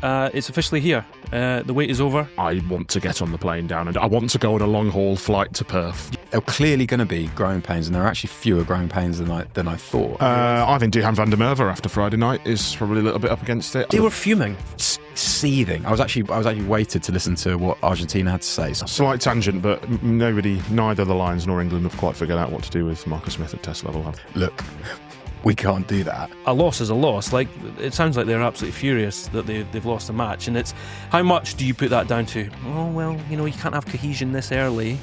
It's officially here. The wait is over. I want to get on the plane down and I want to go on a long-haul flight to Perth. There are clearly going to be growing pains, and there are actually fewer growing pains than I thought. I think Duhan van der Merwe after Friday night is probably a little bit up against it. They were fuming. Seething. I was actually waited to listen to what Argentina had to say. Slight tangent, but neither the Lions nor England have quite figured out what to do with Marcus Smith at test level. Look, we can't do that. A loss is a loss. Like, it sounds like they're absolutely furious that they've lost a match, and it's how much do you put that down to? Oh, well, you can't have cohesion this early.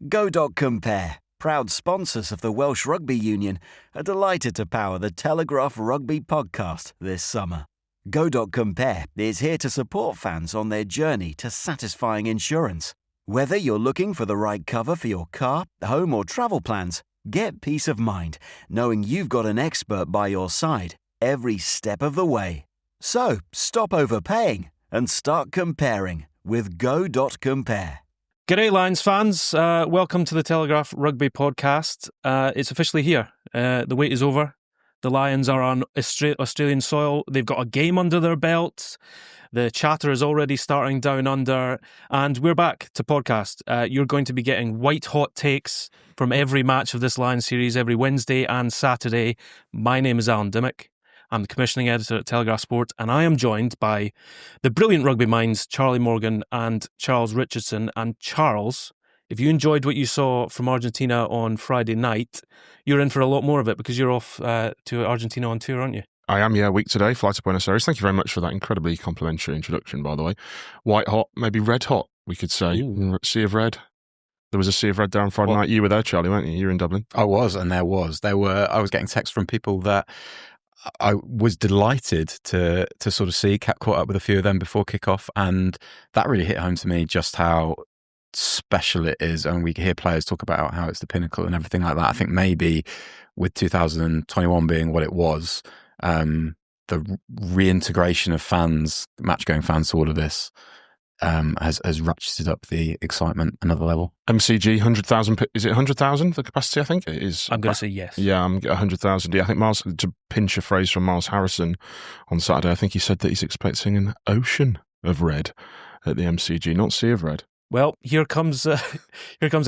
Go.Compare, proud sponsors of the Welsh Rugby Union, are delighted to power the Telegraph Rugby Podcast this summer. Go.Compare is here to support fans on their journey to satisfying insurance. Whether you're looking for the right cover for your car, home or travel plans, get peace of mind knowing you've got an expert by your side every step of the way. So, stop overpaying and start comparing with Go.Compare. G'day, Lions fans. Welcome to the Telegraph Rugby Podcast. It's officially here. The wait is over. The Lions are on Australian soil. They've got a game under their belts. The chatter is already starting down under. And we're back to podcast. You're going to be getting white-hot takes from every match of this Lions series every Wednesday and Saturday. My name is Alan Dymock. I'm the commissioning editor at Telegraph Sport, and I am joined by the brilliant rugby minds Charlie Morgan and Charles Richardson. And Charles, if you enjoyed what you saw from Argentina on Friday night, you're in for a lot more of it because you're off to Argentina on tour, aren't you? I am, yeah, week today, flight to Buenos Aires. Thank you very much for that incredibly complimentary introduction, by the way. White hot, maybe red hot, we could say. Ooh. Sea of red. There was a sea of red there on Friday night. You were there, Charlie, weren't you? You were in Dublin. I was, and I was getting texts from people that I was delighted to sort of see. Caught up with a few of them before kickoff, and that really hit home to me just how special it is. And we hear players talk about how it's the pinnacle and everything like that. I think maybe with 2021 being what it was, the reintegration of fans, match-going fans to all of this, has ratcheted up the excitement another level. MCG, 100,000, is it 100,000, the capacity, I think it is? I'm going to say yes. Yeah, I'm 100,000. Yeah, I think Miles, to pinch a phrase from Miles Harrison on Saturday, I think he said that he's expecting an ocean of red at the MCG, not sea of red. Well, here comes a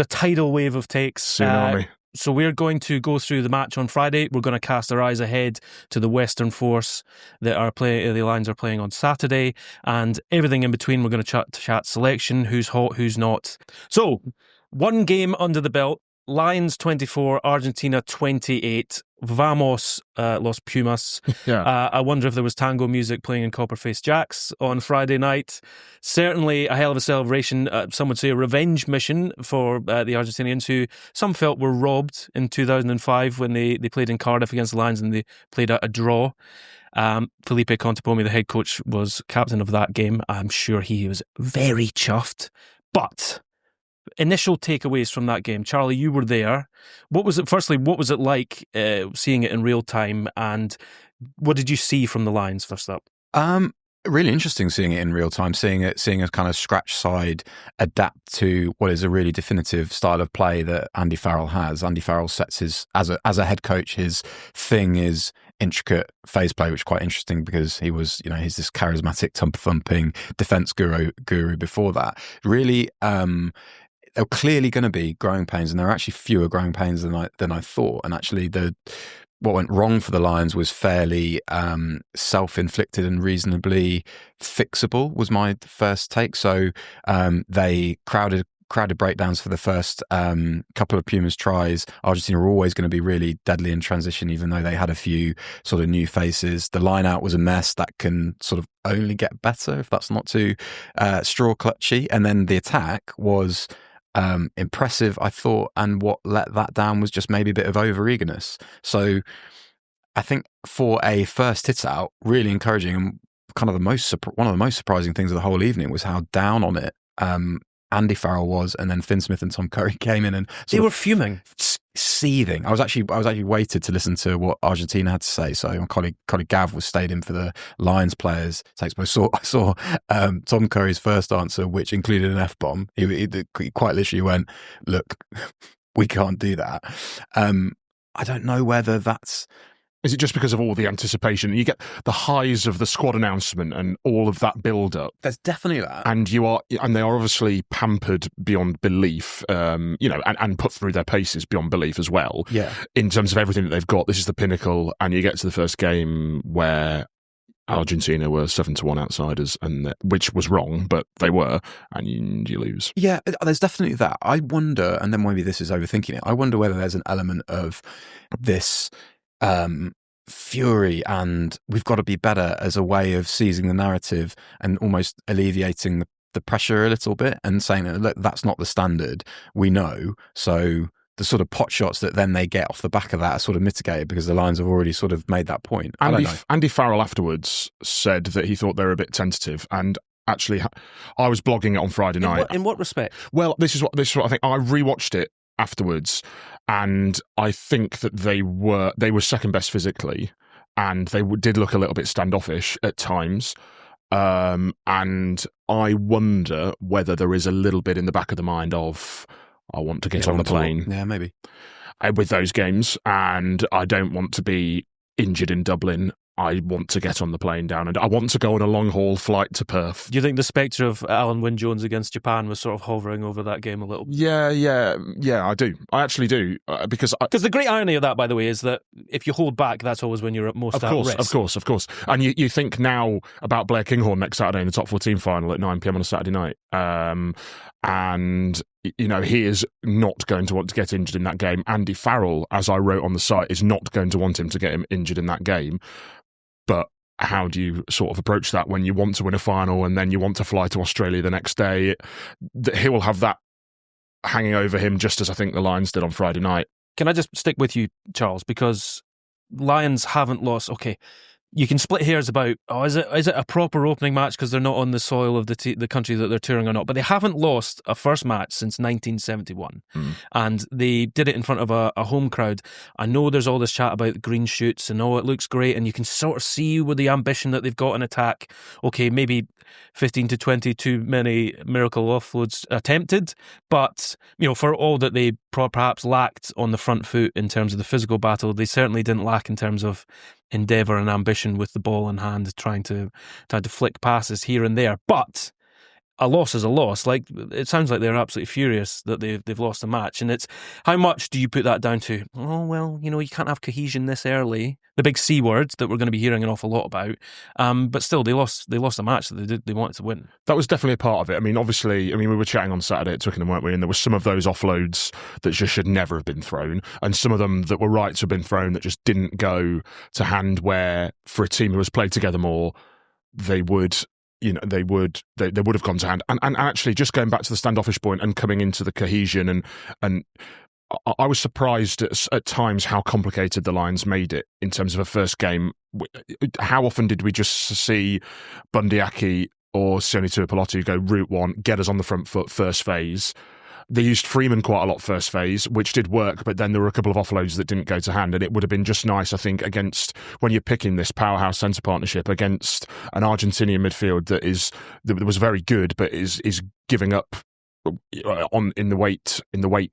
tidal wave of takes. Tsunami. So we're going to go through the match on Friday. We're going to cast our eyes ahead to the Western Force that the Lions are playing on Saturday, and everything in between. We're going to chat selection, who's hot, who's not. So, one game under the belt. Lions 24, Argentina 28. Vamos, Los Pumas. Yeah. I wonder if there was tango music playing in Copperface Jacks on Friday night. Certainly a hell of a celebration. Some would say a revenge mission for the Argentinians, who some felt were robbed in 2005 when they played in Cardiff against the Lions and they played a draw. Felipe Contepomi, the head coach, was captain of that game. I'm sure he was very chuffed. But initial takeaways from that game. Charlie, you were there. What was it like seeing it in real time, and what did you see from the Lions first up? Really interesting seeing it in real time, seeing a kind of scratch side adapt to what is a really definitive style of play that Andy Farrell has. Andy Farrell sets as a head coach, his thing is intricate phase play, which is quite interesting because he's this charismatic, thumping defense guru before that. Really, there are clearly going to be growing pains, and there are actually fewer growing pains than I thought. And actually, what went wrong for the Lions was fairly self-inflicted and reasonably fixable, was my first take. So they crowded breakdowns for the first couple of Pumas tries. Argentina were always going to be really deadly in transition, even though they had a few sort of new faces. The line out was a mess that can sort of only get better if that's not too straw clutchy. And then the attack was impressive, I thought, and what let that down was just maybe a bit of over-eagerness. So I think for a first hit out, really encouraging, and kind of one of the most surprising things of the whole evening was how down on it Andy Farrell was, and then Finn Smith and Tom Curry came in and they were fuming, seething. I was actually waited to listen to what Argentina had to say. So my colleague Gav was stayed in for the Lions players takes. But I saw Tom Curry's first answer, which included an F-bomb. He quite literally went, "Look, we can't do that." I don't know whether that's Is it just because of all the anticipation? You get the highs of the squad announcement and all of that build-up. There's definitely that. And they are obviously pampered beyond belief, and put through their paces beyond belief as well. Yeah. In terms of everything that they've got, this is the pinnacle, and you get to the first game where Argentina were 7-1 outsiders, which was wrong, but they were, and you lose. Yeah, there's definitely that. I wonder, and then maybe this is overthinking it, I wonder whether there's an element of this fury and we've got to be better as a way of seizing the narrative and almost alleviating the pressure a little bit and saying, look, that's not the standard, we know, so the sort of pot shots that then they get off the back of that are sort of mitigated because the Lions have already sort of made that point. Andy Farrell afterwards said that he thought they were a bit tentative, and actually I was blogging it on Friday night. In what respect? Well, this is what I think. I rewatched it afterwards, and I think that they were second best physically, and they did look a little bit standoffish at times. And I wonder whether there is a little bit in the back of the mind of, I want to get on the plane. Yeah, maybe. With those games, and I don't want to be injured in Dublin. I want to get on the plane down, and I want to go on a long-haul flight to Perth. Do you think the spectre of Alan Wynne-Jones against Japan was sort of hovering over that game a little bit? Yeah, I do. I actually do. Because the great irony of that, by the way, is that if you hold back, that's always when you're at most at risk. Of course. And you think now about Blair Kinghorn next Saturday in the top 14 final at 9 p.m. on a Saturday night. And he is not going to want to get injured in that game. Andy Farrell, as I wrote on the site, is not going to want him to get him injured in that game. But how do you sort of approach that when you want to win a final and then you want to fly to Australia the next day? He will have that hanging over him, just as I think the Lions did on Friday night. Can I just stick with you, Charles? Because Lions haven't lost. Okay, you can split hairs about, is it a proper opening match because they're not on the soil of the country that they're touring or not? But they haven't lost a first match since 1971. And they did it in front of a home crowd. I know there's all this chat about green shoots and it looks great, and you can sort of see with the ambition that they've got in attack. Okay, maybe 15 to 20 too many miracle offloads attempted, but for all that they perhaps lacked on the front foot in terms of the physical battle, they certainly didn't lack in terms of endeavour and ambition with the ball in hand, trying to flick passes here and there. But a loss is a loss. Like, it sounds like they're absolutely furious that they've lost a match, and it's how much do you put that down to? Oh well, you can't have cohesion this early. The big C word that we're going to be hearing an awful lot about. But still, they lost a match that they wanted to win. That was definitely a part of it. I mean, obviously, we were chatting on Saturday at Twickenham, weren't we? And there were some of those offloads that just should never have been thrown, and some of them that were right to have been thrown that just didn't go to hand. Where for a team who has played together more, they would have gone to hand. And actually, just going back to the standoffish point and coming into the cohesion, and I was surprised at times how complicated the Lions made it in terms of a first game. How often did we just see Bundyaki or Sione Tuipulotu go route one, get us on the front foot first phase? They used Freeman quite a lot first phase, which did work, but then there were a couple of offloads that didn't go to hand, and it would have been just nice, I think, against when you're picking this powerhouse centre partnership against an Argentinian midfield that was very good, but is giving up in the weight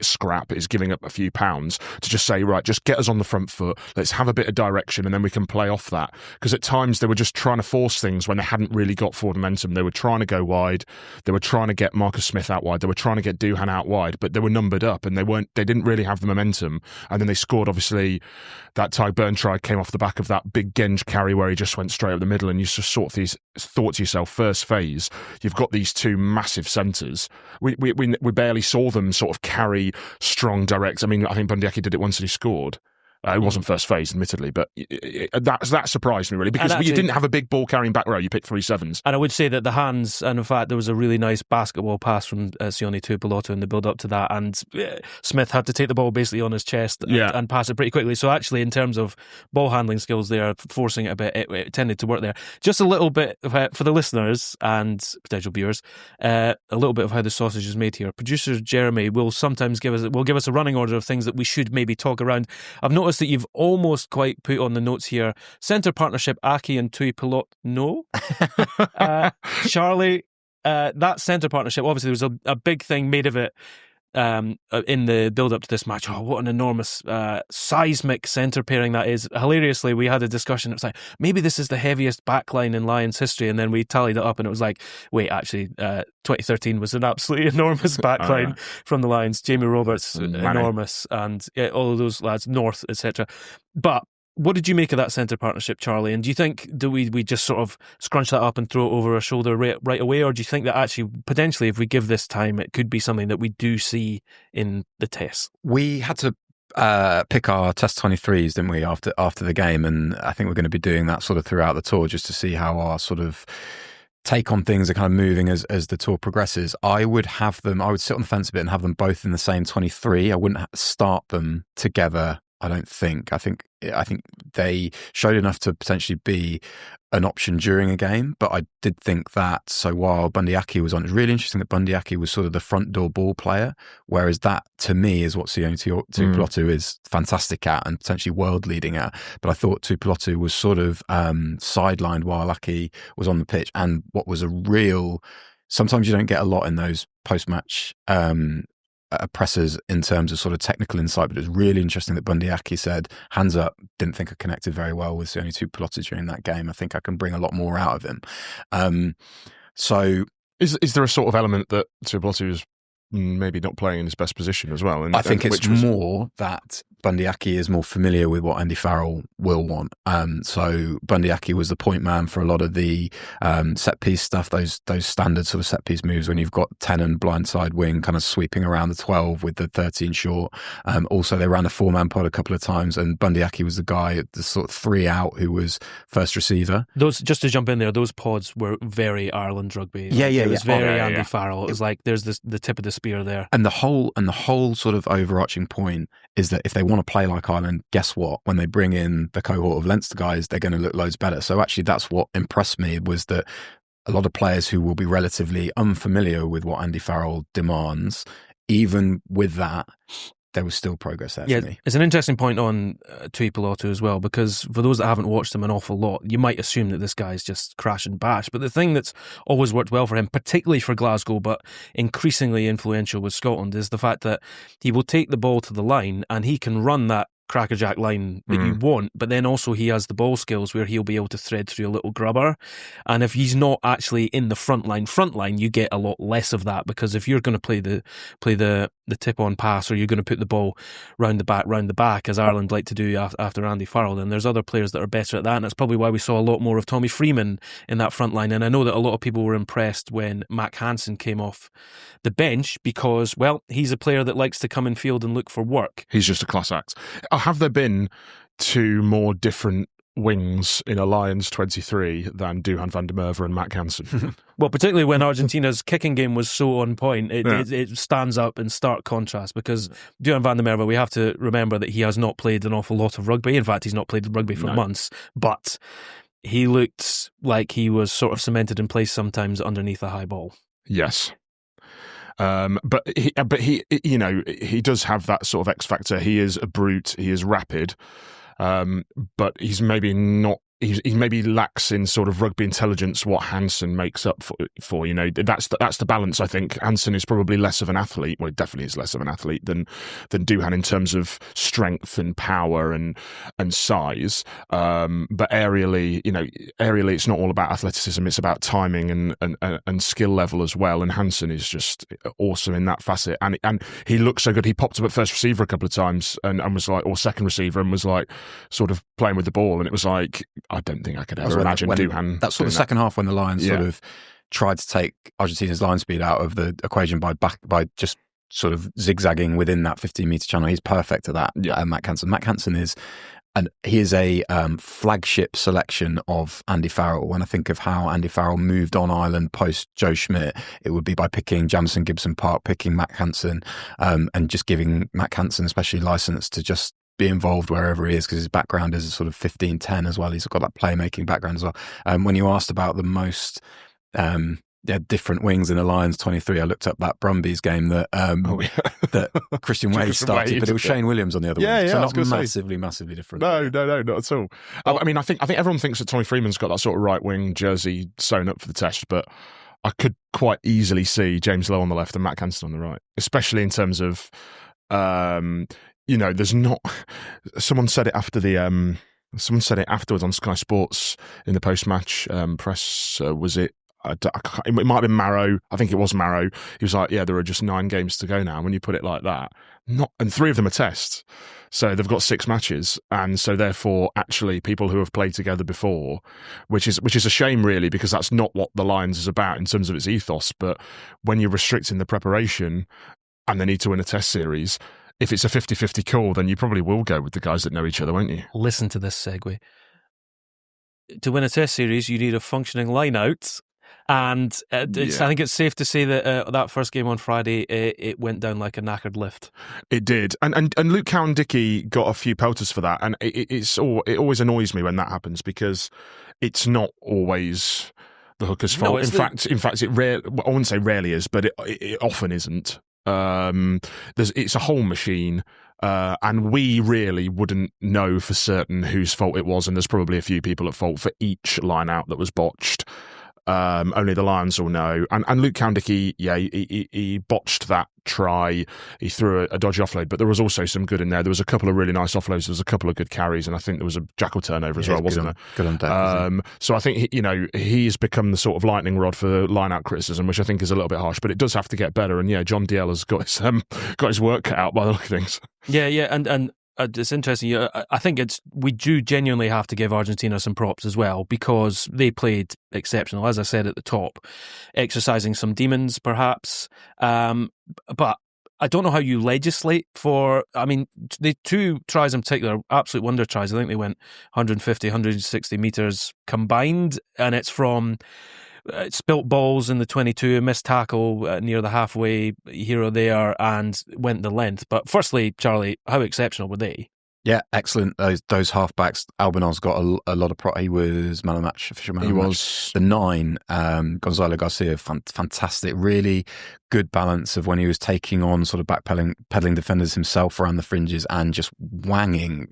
scrap, is giving up a few pounds, to just say, right, just get us on the front foot, let's have a bit of direction, and then we can play off that. Because at times they were just trying to force things when they hadn't really got forward momentum. They were trying to go wide, they were trying to get Marcus Smith out wide, they were trying to get Duhan out wide, but they were numbered up and they didn't really have the momentum. And then they scored, obviously, that Ty Burn try came off the back of that big Genge carry where he just went straight up the middle, and you just sort of thought to yourself, first phase, you've got these two massive centres. We barely saw them sort of carry strong direct. I mean, I think Bundyaki did it once and he scored. It wasn't first phase, admittedly, but that surprised me, really, because you didn't have a big ball carrying back row. You picked 3 sevens. And I would say that the hands, and in fact, there was a really nice basketball pass from Sione Tuipulotu in the build-up to that, and Smith had to take the ball basically on his chest and pass it pretty quickly. So actually, in terms of ball handling skills there, forcing it a bit, it tended to work there. Just a little bit for the listeners and potential viewers, a little bit of how the sausage is made here. Producer Jeremy will sometimes give us a running order of things that we should maybe talk around. I've noticed that you've almost quite put on the notes here. Centre partnership, Aki and Tuipulotu. No. Charlie, that centre partnership, obviously there was a big thing made of it in the build-up to this match, oh, what an enormous seismic centre pairing that is. Hilariously, we had a discussion. It was like, maybe this is the heaviest backline in Lions history, and then we tallied it up, and it was like, wait, actually, 2013 was an absolutely enormous backline from the Lions. Jamie Roberts, enormous, and all of those lads, North, etc. But what did you make of that centre partnership, Charlie? And do you think we just sort of scrunch that up and throw it over our shoulder right away? Or do you think that actually, potentially, if we give this time, it could be something that we do see in the test? We had to pick our Test 23s, didn't we, after the game? And I think we're going to be doing that sort of throughout the tour, just to see how our sort of take on things are kind of moving as the tour progresses. I would sit on the fence a bit and have them both in the same 23. I wouldn't start them together, I don't think. I think they showed enough to potentially be an option during a game, but I did think that, so while Bundy Aki was on, it's really interesting that Bundy Aki was sort of the front door ball player, whereas that, to me, is what Sione Tuipulotu is fantastic at and potentially world leading at. But I thought Tuipulotu was sort of sidelined while Aki was on the pitch, and what was a real, sometimes you don't get a lot in those post-match pressers in terms of sort of technical insight, but it was really interesting that Bundy Aki said, hands up, didn't think I connected very well with Sione Tuipulotu during that game. I think I can bring a lot more out of him. So is there a sort of element that Tuipulotu is maybe not playing in his best position as well? I think it's more that Bundy Aki is more familiar with what Andy Farrell will want. So Bundy Aki was the point man for a lot of the set piece stuff, those standard sort of set piece moves when you've got 10 and blindside wing kind of sweeping around the 12 with the 13 short. Also, they ran a 4-man pod a couple of times, and Bundy Aki was the guy, the sort of 3 out, who was first receiver. Those, just to jump in there, those pods were very Ireland rugby. It was very Andy Farrell. It was like there's the tip of the spear there. And the whole sort of overarching point is that if they want to play like Ireland, guess what? When they bring in the cohort of Leinster guys, they're going to look loads better. So actually, that's what impressed me, was that a lot of players who will be relatively unfamiliar with what Andy Farrell demands, even with that, there was still progress there for me. It's an interesting point on Tuipulotu as well, because for those that haven't watched him an awful lot, you might assume that this guy's just crash and bash. But the thing that's always worked well for him, particularly for Glasgow, but increasingly influential with Scotland, is the fact that he will take the ball to the line and he can run that crackerjack line that you want, but then also he has the ball skills where he'll be able to thread through a little grubber. And if he's not actually in the front line, you get a lot less of that, because if you're going to play the tip on pass, or you're going to put the ball round the back, as Ireland like to do after Andy Farrell, then there's other players that are better at that, and that's probably why we saw a lot more of Tommy Freeman in that front line. And I know that a lot of people were impressed when Mac Hansen came off the bench, because, well, he's a player that likes to come in field and look for work. He's just a class act. Have there been 2 more different wings in a Lions 23 than Duhan van der Merwe and Mac Hansen? Well, particularly when Argentina's kicking game was so on point, it stands up in stark contrast, because Duhan van der Merwe, we have to remember that he has not played an awful lot of rugby. In fact, he's not played rugby for months, but he looked like he was sort of cemented in place sometimes underneath a high ball. Yes. But he does have that sort of X factor. He is a brute. He is rapid, but he's maybe not. He maybe lacks in sort of rugby intelligence what Hansen makes up for. You know, that's the balance. I think Hansen is probably less of an athlete. Well, he definitely is less of an athlete than Duhan in terms of strength and power and size. But aerially, it's not all about athleticism. It's about timing and skill level as well. And Hansen is just awesome in that facet. And he looks so good. He popped up at first receiver a couple of times and was like, or second receiver, and was like sort of playing with the ball. And it was like, I don't think I could ever imagine Duhan. That's sort of the second half when the Lions sort of tried to take Argentina's line speed out of the equation by just sort of zigzagging within that 15-metre channel. He's perfect at that, Mac Hansen. Mac Hansen is a flagship selection of Andy Farrell. When I think of how Andy Farrell moved on Ireland post Joe Schmidt, it would be by picking Jamison Gibson Park, picking Mac Hansen, and just giving Mac Hansen especially license to just be involved wherever he is, because his background is a sort of 15-10 as well. He's got that playmaking background as well. When you asked about the most different wings in the Lions 23, I looked up that Brumbies game that that Christian Wade started, but it was Shane Williams on the other wing. So not massively different. No, not at all. I mean, I think everyone thinks that Tommy Freeman's got that sort of right wing jersey sewn up for the test, but I could quite easily see James Lowe on the left and Matt Canston on the right, especially in terms of, there's not. Someone said it after the. Someone said it afterwards on Sky Sports in the post-match press. Was it? It might have been Marrow. I think it was Marrow. He was like, "Yeah, there are just 9 games to go now." When you put it like that, and 3 of them are tests, so they've got 6 matches, and so therefore, actually, people who have played together before, which is a shame, really, because that's not what the Lions is about in terms of its ethos. But when you're restricting the preparation, and they need to win a test series. If it's a 50-50 call, then you probably will go with the guys that know each other, won't you? Listen to this segue. To win a test series, you need a functioning line-out. And I think it's safe to say that that first game on Friday, it went down like a knackered lift. It did. And Luke Cowan-Dickey got a few pelters for that. And it always annoys me when that happens, because it's not always the hooker's fault. In fact, I wouldn't say rarely is, but it often isn't. It's a whole machine, and we really wouldn't know for certain whose fault it was, and there's probably a few people at fault for each line out that was botched. Only the Lions will know. And Luke Cowan-Dickey, he botched that try. He threw a dodgy offload, but there was also some good in there. There was a couple of really nice offloads. There was a couple of good carries, and I think there was a jackal turnover as well, wasn't there? Good on deck. So I think he's become the sort of lightning rod for line-out criticism, which I think is a little bit harsh, but it does have to get better. And John Diel has got his work cut out by the look of things. Yeah, and it's interesting. I think we do genuinely have to give Argentina some props as well, because they played exceptional, as I said at the top, exercising some demons perhaps. But I don't know how you legislate for. I mean, the 2 tries in particular, absolute wonder tries. I think they went 150, 160 metres combined, and it's from spilt balls in the 22, a missed tackle near the halfway here or there, and went the length. But firstly, Charlie, how exceptional were they? Yeah, excellent. Those halfbacks. Albanel's got a lot of he was man of the match, official man of the match. The 9, Gonzalo Garcia, fantastic. Really good balance of when he was taking on sort of peddling defenders himself around the fringes and just wanging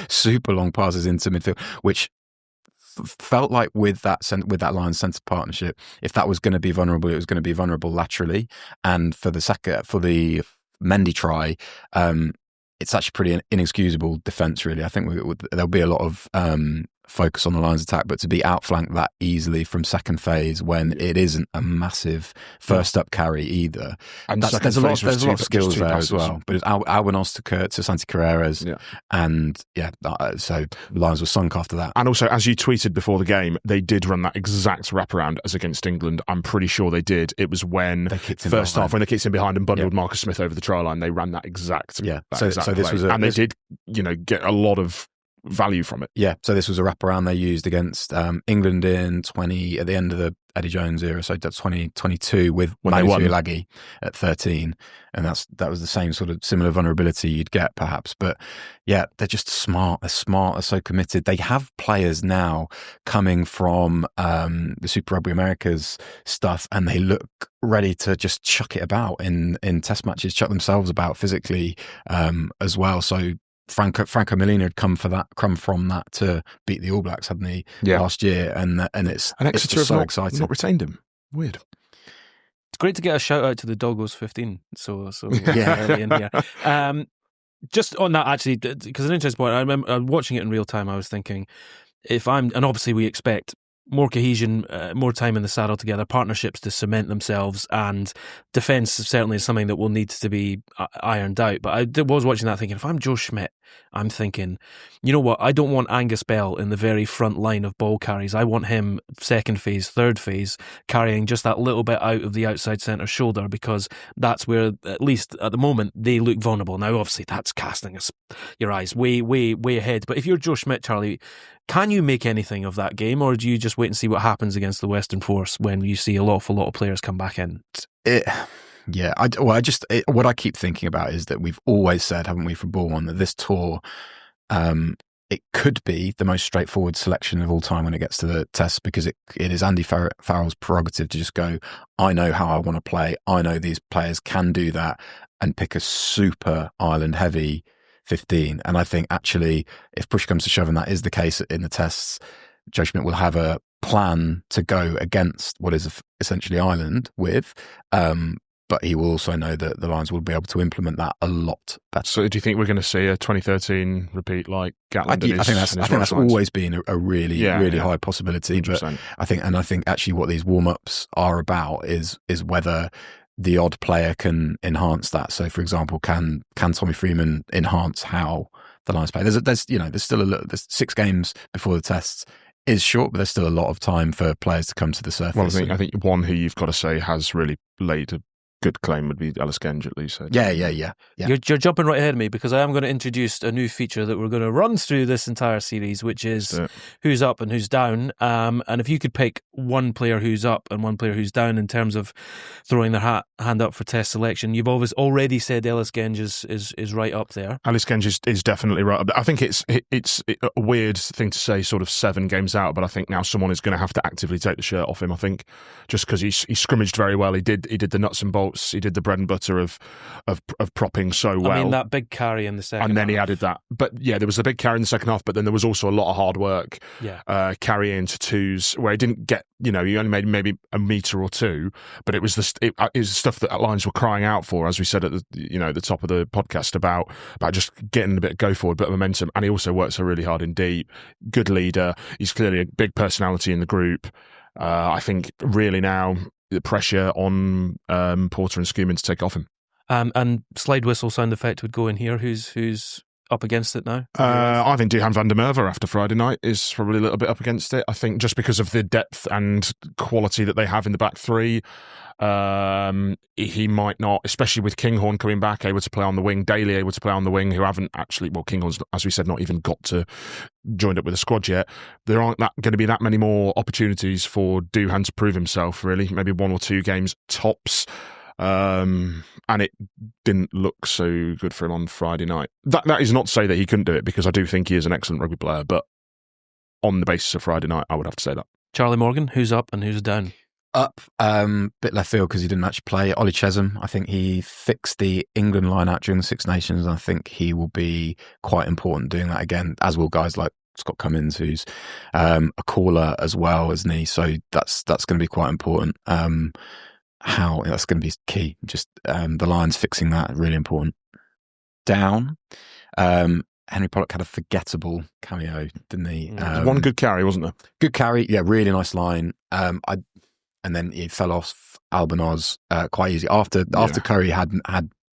super long passes into midfield, which felt like with that Lions centre partnership, if that was going to be vulnerable, it was going to be vulnerable laterally. And for the Mendy try, it's actually pretty inexcusable defence, really. I think there'll be a lot of focus on the Lions attack, but to be outflanked that easily from second phase when it isn't a massive first up carry either, and there's a lot of skills there as well. But it's Albanos to Santi Carreras, and so the Lions were sunk after that. And also, as you tweeted before the game, they did run that exact wraparound as against England. I'm pretty sure they did. It was when first half when they kicked in behind and bundled Marcus Smith over the try line. They ran that exact. So this was and they did get a lot of value from it. Yeah, so this was a wraparound they used against England at the end of the Eddie Jones era, so that's 2022 with Manu Tuilagi at 13, and that was the same sort of similar vulnerability you'd get perhaps. But yeah, they're just smart. They're so committed. They have players now coming from the Super Rugby Americas stuff, and they look ready to just chuck it about in test matches, chuck themselves about physically as well. So Franco Molina had come from that to beat the All Blacks, hadn't he, last year? And Exeter it's so exciting. Not retained him. Weird. It's great to get a shout out to the Doggos 15. So early in here. Just on that, actually, because an interesting point. I remember watching it in real time. I was thinking, and obviously we expect more cohesion, more time in the saddle together, partnerships to cement themselves, and defence certainly is something that will need to be ironed out. But I was watching that thinking, if I'm Joe Schmidt, I'm thinking, you know what, I don't want Angus Bell in the very front line of ball carries. I want him second phase, third phase, carrying just that little bit out of the outside centre shoulder, because that's where, at least at the moment, they look vulnerable. Now, obviously, that's casting your eyes way, way, way ahead. But if you're Joe Schmidt, Charlie, can you make anything of that game, or do you just wait and see what happens against the Western Force when you see an awful lot of players come back in? What I keep thinking about is that we've always said, haven't we, from Ball One, that this tour, it could be the most straightforward selection of all time when it gets to the test, because it is Andy Farrell's prerogative to just go, I know how I want to play, I know these players can do that, and pick a super Ireland heavy 15. And I think actually, if push comes to shove and that is the case in the tests, Joe Schmidt will have a plan to go against what is essentially Ireland with. But he will also know that the Lions will be able to implement that a lot better. So do you think we're going to see a 2013 repeat like Gatland? I think that's always been a really high possibility. 100%. But I think actually what these warm-ups are about is whether the odd player can enhance that. So, for example, can Tommy Freeman enhance how the Lions play? There's still there's 6 games before the tests. Is short, but there's still a lot of time for players to come to the surface. Well, I think one who you've got to say has really laid a good claim would be Ellis Genge, at least. Yeah. You're jumping right ahead of me, because I am going to introduce a new feature that we're going to run through this entire series, which is who's up and who's down. And if you could pick one player who's up and one player who's down in terms of throwing their hand up for test selection, you've already said Ellis Genge is right up there. Ellis Genge is definitely right up there. I think it's a weird thing to say sort of 7 games out, but I think now someone is going to have to actively take the shirt off him, I think, just because he scrimmaged very well. He did the nuts and bolts. He did the bread and butter of propping so well. I mean, that big carry in the second half. And then he added that. But yeah, there was the big carry in the second half, but then there was also a lot of hard work carrying to twos where he didn't get, he only made maybe a metre or 2, but it was the stuff that Lions were crying out for, as we said at the top of the podcast about just getting a bit of go forward, bit of momentum. And he also works so really hard in deep. Good leader. He's clearly a big personality in the group. I think really now the pressure on Porter and Schumann to take off him. And slide whistle sound effect would go in here. Who's up against it now? I think Duhan van der Merwe after Friday night is probably a little bit up against it. I think just because of the depth and quality that they have in the back 3, he might not, especially with Kinghorn coming back, able to play on the wing, Daly able to play on the wing, who haven't actually, Kinghorn's, as we said, not even got to joined up with the squad yet. There aren't going to be that many more opportunities for Duhan to prove himself, really. Maybe 1 or 2 games tops. And it didn't look so good for him on Friday night. That is not to say that he couldn't do it, because I do think he is an excellent rugby player, but on the basis of Friday night, I would have to say that. Charlie Morgan, who's up and who's down? Up, bit left field because he didn't actually play. Ollie Chesham, I think he fixed the England line out during the Six Nations, and I think he will be quite important doing that again, as will guys like Scott Cummins, who's a caller as well, isn't he? So that's going to be quite important. That's going to be key. Just the Lions fixing that, really important. Down, Henry Pollock had a forgettable cameo, didn't he? One good carry, wasn't there? Good carry, yeah, really nice line. And then he fell off Albanos quite easy after Curry had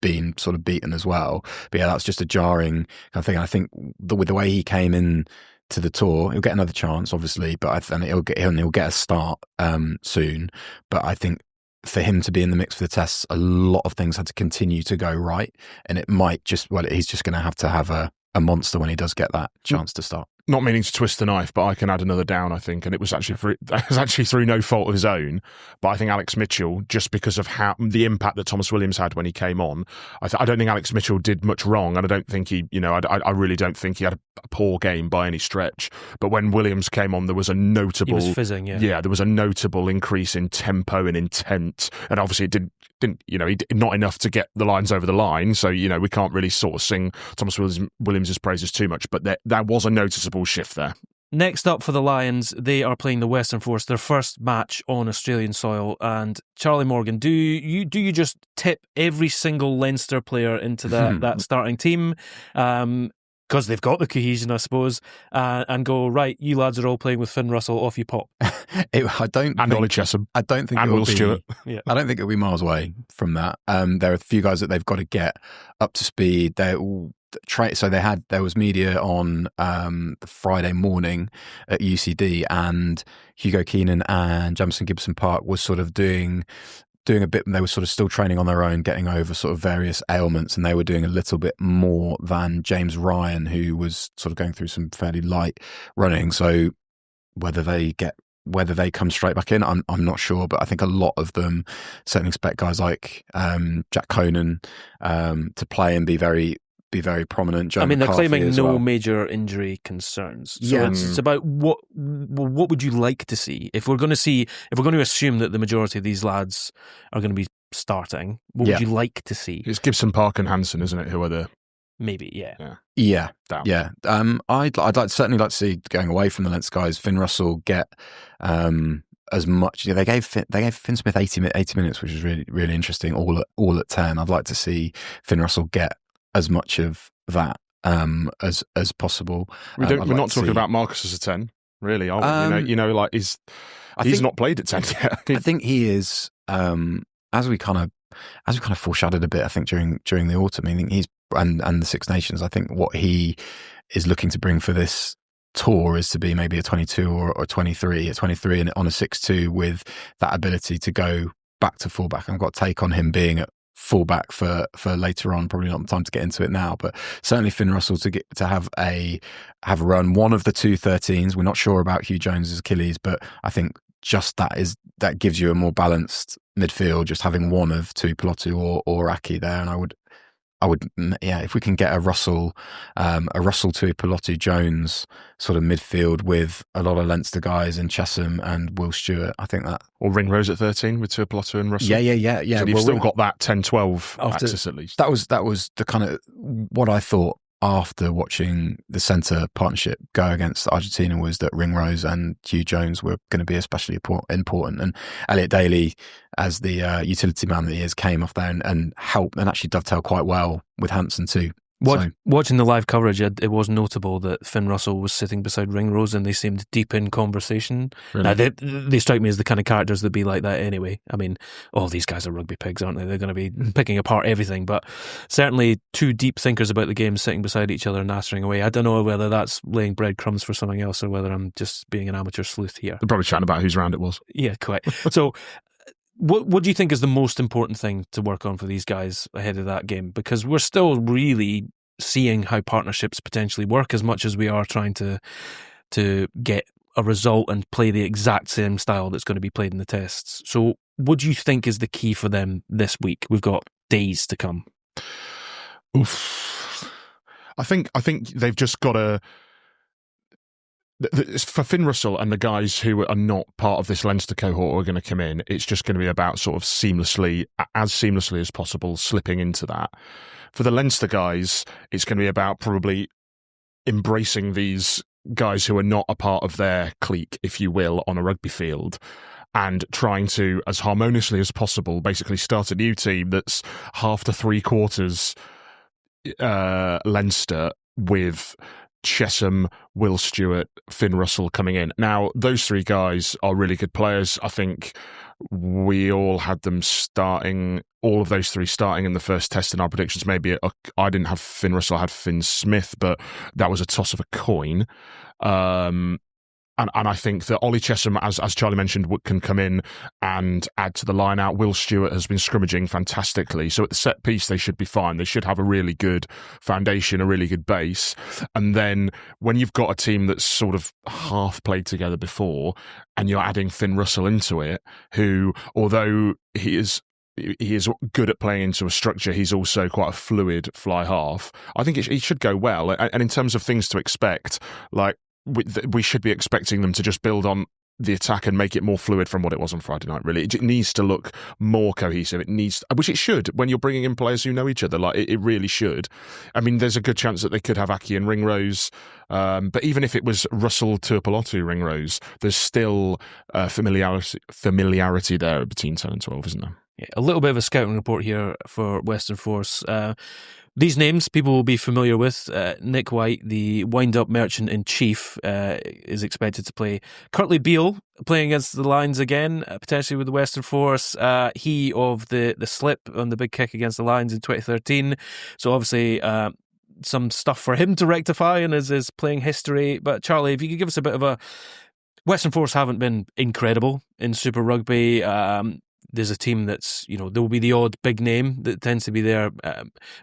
been sort of beaten as well. But yeah, that's just a jarring kind of thing. And I think with the way he came in to the tour, he'll get another chance, obviously, but he'll get a start soon. But I think for him to be in the mix for the tests, a lot of things had to continue to go right, and it might he's just going to have a monster when he does get that chance to start. Not meaning to twist the knife, but I can add another down, I think, and it was actually through no fault of his own. But I think Alex Mitchell, just because of how the impact that Thomas Williams had when he came on, I don't think Alex Mitchell did much wrong, and I don't think he, I really don't think he had a poor game by any stretch. But when Williams came on, there was a notable, he was fizzing, there was a notable increase in tempo and intent, and obviously it didn't. He did not enough to get the Lions over the line, so we can't really sort of sing Thomas Williams' praises too much. But there was a noticeable shift there. Next up for the Lions, they are playing the Western Force, their first match on Australian soil. And Charlie Morgan, do you just tip every single Leinster player into that starting team? Because they've got the cohesion, I suppose, and go, right, you lads are all playing with Finn Russell, off you pop. Ollie Chesham. I don't think and Will Stewart. Yeah. I don't think it'll be miles away from that. There are a few guys that they've got to get up to speed. There was media on the Friday morning at UCD, and Hugo Keenan and Jamison Gibson Park was sort of doing a bit. They were sort of still training on their own, getting over sort of various ailments, and they were doing a little bit more than James Ryan, who was sort of going through some fairly light running. So whether they come straight back in, I'm not sure, but I think a lot of them certainly expect guys like Jack Conan to play and be very prominent. Joe they're McCarthy claiming no well. major injury concerns. So it's about what would you like to see? If we're going to assume that the majority of these lads are going to be starting, what would you like to see? It's Gibson Park and Hansen, isn't it? Who are the Maybe, yeah. Down. Yeah. I'd certainly like to see, going away from the Leinster guys, Finn Russell get as much. They gave Finn Smith 80 minutes, which was really, really interesting. All at 10. I'd like to see Finn Russell get as much of that as possible. We're not talking about Marcus as a 10, really, are we? He's not played at 10 yet. I think he is. As we kind of foreshadowed a bit, I think during the autumn. I think he's and the Six Nations. I think what he is looking to bring for this tour is to be maybe a 22 or 23, a 23 and on a 6-2 with that ability to go back to fullback. I've got a take on him being at fullback for later on. Probably not the time to get into it now, but certainly Finn Russell to have a run. One of the 2 13s. We're not sure about Hugh Jones's Achilles, but I think just that gives you a more balanced midfield. Just having one of two Pilotu or Aki there, and I would, if we can get a Russell to Pilotu Jones sort of midfield with a lot of Leinster guys in Chesham and Will Stewart, I think that. Or Ringrose at 13 with two Pilotu and Russell. Yeah. So you've still got that 10-12 axis at least. That was the kind of what I thought after watching the centre partnership go against Argentina, was that Ringrose and Hugh Jones were going to be especially important. And Elliot Daly, as the utility man that he is, came off there and helped and actually dovetailed quite well with Hansen too. Watching the live coverage, it was notable that Finn Russell was sitting beside Ringrose and they seemed deep in conversation. Really? Now, they strike me as the kind of characters that be like that anyway. I mean, all these guys are rugby pigs, aren't they? They're going to be picking apart everything, but certainly two deep thinkers about the game sitting beside each other and nattering away. I don't know whether that's laying breadcrumbs for something else or whether I'm just being an amateur sleuth here. They're probably chatting about whose round it was. Yeah, quite. So what do you think is the most important thing to work on for these guys ahead of that game? Because we're still really seeing how partnerships potentially work as much as we are trying to get a result and play the exact same style that's going to be played in the tests. So what do you think is the key for them this week? We've got days to come. Oof. I think they've just got to... For Finn Russell and the guys who are not part of this Leinster cohort who are going to come in, it's just going to be about sort of seamlessly as possible, slipping into that. For the Leinster guys, it's going to be about probably embracing these guys who are not a part of their clique, if you will, on a rugby field, and trying to, as harmoniously as possible, basically start a new team that's half to 3/4 Leinster with Chesham, Will Stewart, Finn Russell coming in. Now, those three guys are really good players. I think we all had them starting, all of those three starting in the first test in our predictions. Maybe I didn't have Finn Russell, I had Finn Smith, but that was a toss of a coin. And I think that Ollie Chesham, as Charlie mentioned, can come in and add to the line out. Will Stewart has been scrimmaging fantastically. So at the set piece, they should be fine. They should have a really good foundation, a really good base. And then when you've got a team that's sort of half played together before and you're adding Finn Russell into it, who, although he is good at playing into a structure, he's also quite a fluid fly half. I think it should go well. And in terms of things to expect, like, we should be expecting them to just build on the attack and make it more fluid from what it was on Friday night, really. It needs to look more cohesive. Which it should, when you're bringing in players who know each other. Like, it really should. I mean, there's a good chance that they could have Aki and Ringrose, but even if it was Russell, Tuipulotu, Ringrose, there's still familiarity there between 10 and 12, isn't there? Yeah, a little bit of a scouting report here for Western Force. These names people will be familiar with. Nick White, the wind-up merchant-in-chief, is expected to play. Curtly Beale playing against the Lions again, potentially with the Western Force. He of the slip on the big kick against the Lions in 2013. So obviously some stuff for him to rectify in his playing history. But Charlie, if you could give us a bit of a... Western Force haven't been incredible in Super Rugby. There's a team that's, there will be the odd big name that tends to be there,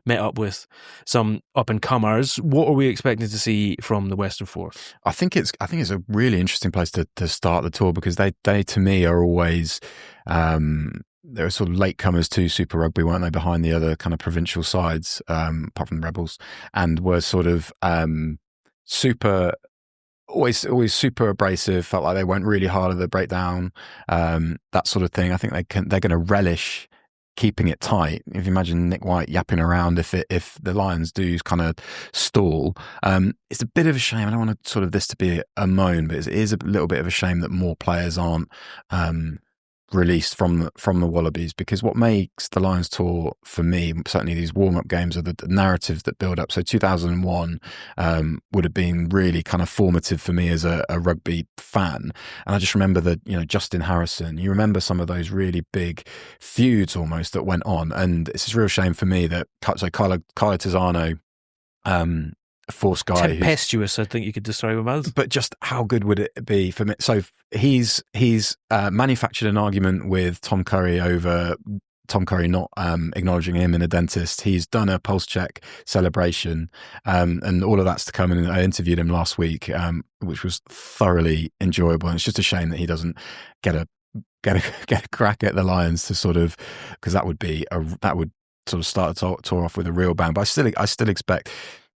met up with some up-and-comers. What are we expecting to see from the Western Force? I think it's a really interesting place to start the tour, because they to me are always they're sort of latecomers to Super Rugby, weren't they, behind the other kind of provincial sides, apart from the Rebels, and were sort of super. Always super abrasive. Felt like they went really hard at the breakdown, that sort of thing. I think they're going to relish keeping it tight. If you imagine Nick White yapping around if the Lions do kind of stall, it's a bit of a shame. I don't want to sort of this to be a moan, but it is a little bit of a shame that more players aren't released from the Wallabies, because what makes the Lions tour for me, certainly these warm-up games, are the narratives that build up. So 2001 would have been really kind of formative for me as a rugby fan, and I just remember that, Justin Harrison, you remember some of those really big feuds almost that went on, and it's a real shame for me that Carlo Tizzano, a Force guy, tempestuous, I think you could describe him as. But just how good would it be for me? So he's manufactured an argument with Tom Curry over Tom Curry not acknowledging him in a dentist. He's done a pulse check celebration, and all of that's to come. And I interviewed him last week, which was thoroughly enjoyable. And it's just a shame that he doesn't get a crack at the Lions to sort of, because that would sort of start a tour off with a real bang. But I still expect.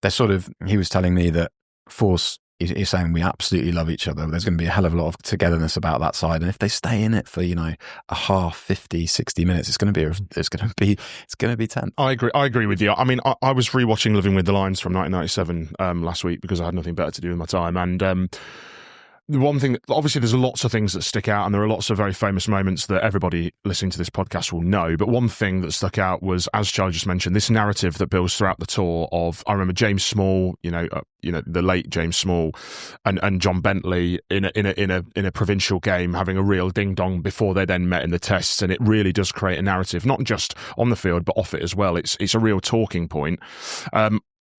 They're sort of, he was telling me that Force, he's saying we absolutely love each other. There's going to be a hell of a lot of togetherness about that side. And if they stay in it for, a half, 50, 60 minutes, it's going to be tense. I agree with you. I mean, I was rewatching Living with the Lions from 1997 last week because I had nothing better to do with my time. And the one thing, obviously there's lots of things that stick out, and there are lots of very famous moments that everybody listening to this podcast will know. But one thing that stuck out was, as Charlie just mentioned, this narrative that builds throughout the tour of, I remember James Small, the late James Small, and John Bentley in a provincial game having a real ding dong before they then met in the tests, and it really does create a narrative, not just on the field but off it as well. It's a real talking point.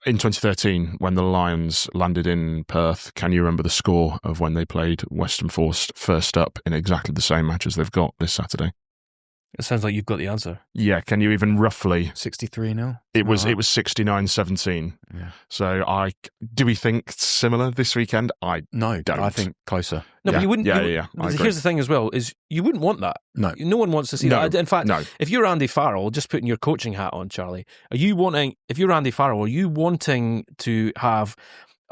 In 2013, when the Lions landed in Perth, can you remember the score of when they played Western Force first up in exactly the same match as they've got this Saturday? It sounds like you've got the answer. Yeah, can you even roughly? 63-0? It was 69-17. Yeah. So do we think similar this weekend? I don't. I think closer. No, yeah. but you wouldn't. Yeah. Here's the thing as well, is you wouldn't want that. No one wants to see that. In fact, no. If you're Andy Farrell, just putting your coaching hat on, Charlie, if you're Andy Farrell, are you wanting to have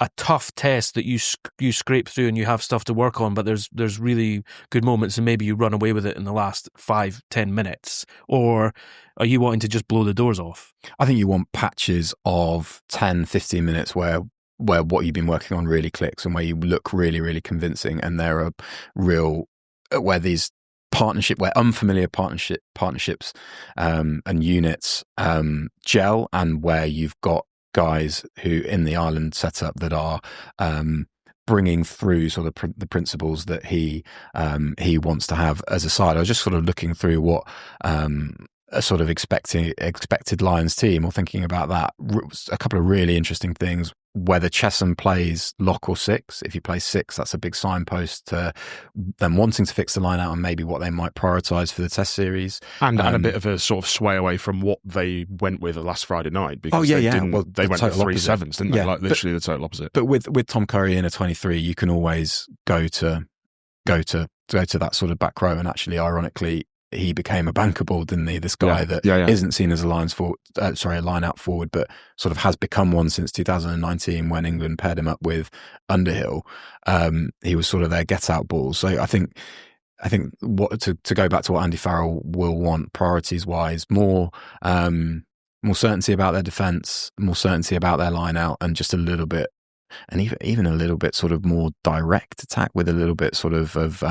a tough test that you scrape through and you have stuff to work on, but there's really good moments and maybe you run away with it in the last 5-10 minutes? Or are you wanting to just blow the doors off? I think you want patches of 10-15 minutes where what you've been working on really clicks and where you look really, really convincing, and there are where these where unfamiliar partnerships and units gel, and where you've got guys who in the Ireland setup that are bringing through sort of the principles that he wants to have as a side. I was just sort of looking through what a sort of expected Lions team, or thinking about that. A couple of really interesting things. Whether Chesham plays lock or six. If you play six, that's a big signpost to them wanting to fix the line out and maybe what they might prioritise for the Test series. And a bit of a sort of sway away from what they went with last Friday night. Because they went with 3 sevens, didn't they? Yeah, like literally the total opposite. But with Tom Curry in a 23, you can always go to that sort of back row. And actually, ironically, he became a bankable, didn't he? This guy that isn't seen as a line out forward, but sort of has become one since 2019 when England paired him up with Underhill. He was sort of their get out ball. So I think what to go back to what Andy Farrell will want priorities wise, more certainty about their defence, more certainty about their line out, and just a little bit, and even a little bit sort of more direct attack with a little bit sort of